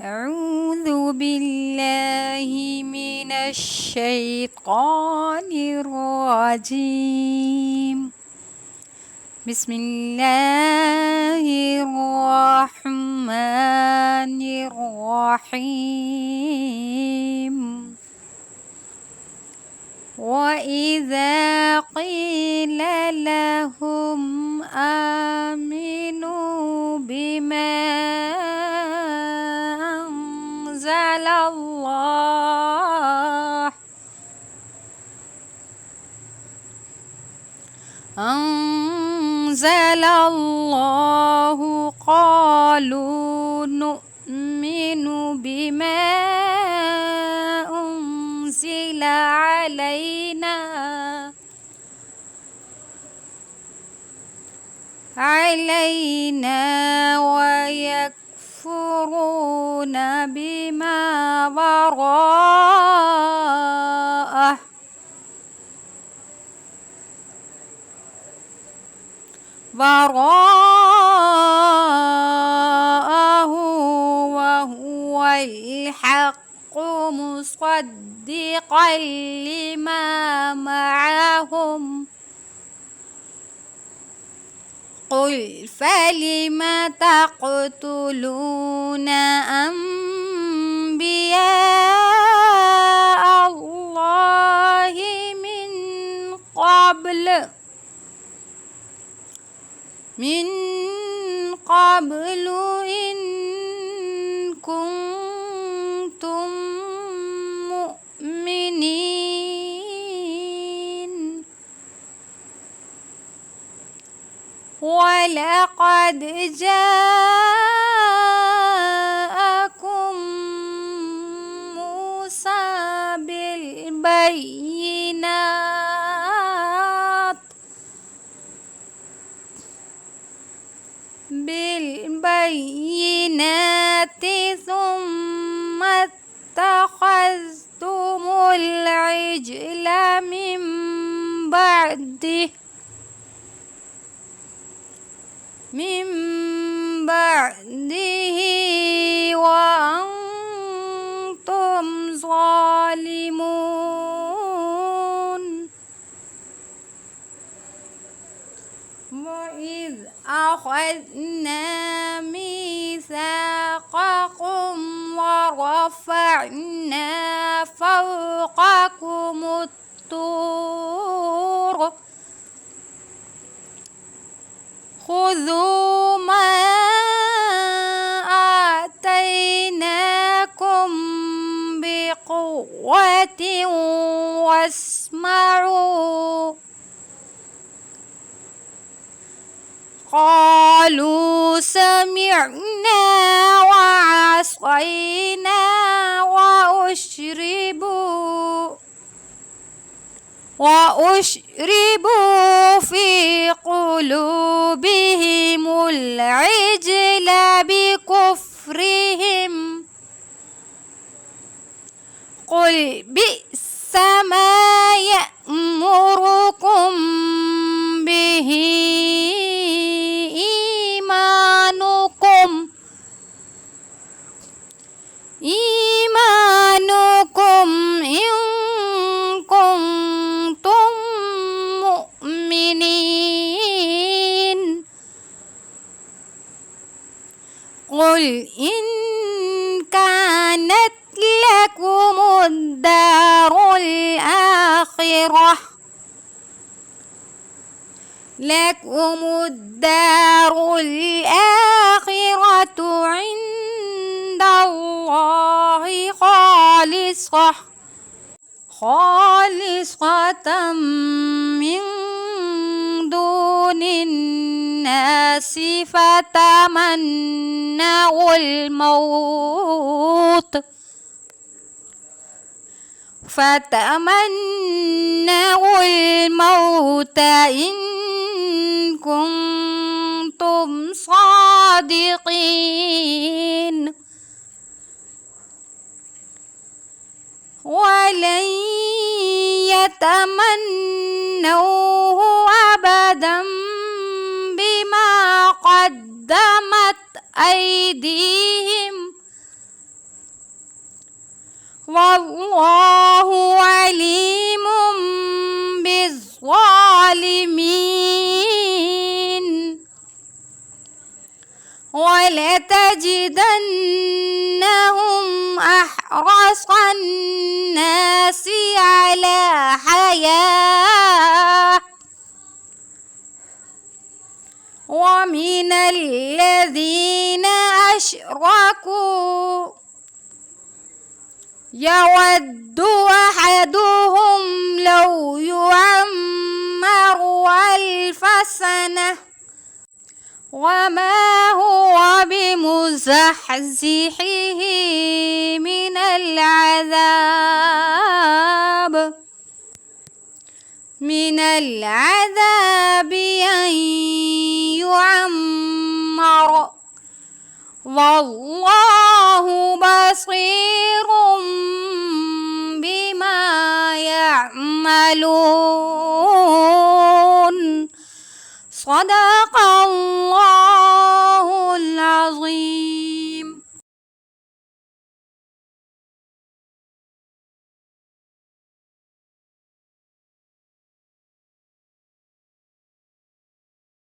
أعوذ بالله من الشيطان الرجيم. بسم الله الرحمن الرحيم. وإذا قيل لهم آمنوا بما أنزل الله قالوا نؤمن بما أنزل علينا ويكفرون بما وراءه وهو الحق مصدقا لما معهم. قل فلم تقتلون أنبياء الله من قبل إن كنتم مؤمنين. ولقد جاءكم موسى بالبينات ثم اتخذتم العجل من بعده وأنتم ظالمون. وإذ أخذنا ميثاقكم ورفعنا فوقكم الطور خذوا ما آتيناكم بقوة واسمعوا. قالوا سمعنا وعصينا وأشربوا في قلوبهم العجل بكفرهم. قل بئس ما يأمركم به إيمانكم إن كنتم مؤمنين. قل إن كانت لكم الدار الآخرة عند الله خالصة من دون الناس فتمنوا الموت إن كنتم صادقين. ولن يتمنوه أبدا بما قدمت أيديهم والله عليم بالظالمين ولتجدنهم أحرص الناس على حياة ومن الذين أشركوا يود أحدهم لو يعمر 1000 سنة وما هو بمزحزحه من العذاب أن يعمر والله بصير بما يعملون صدق الله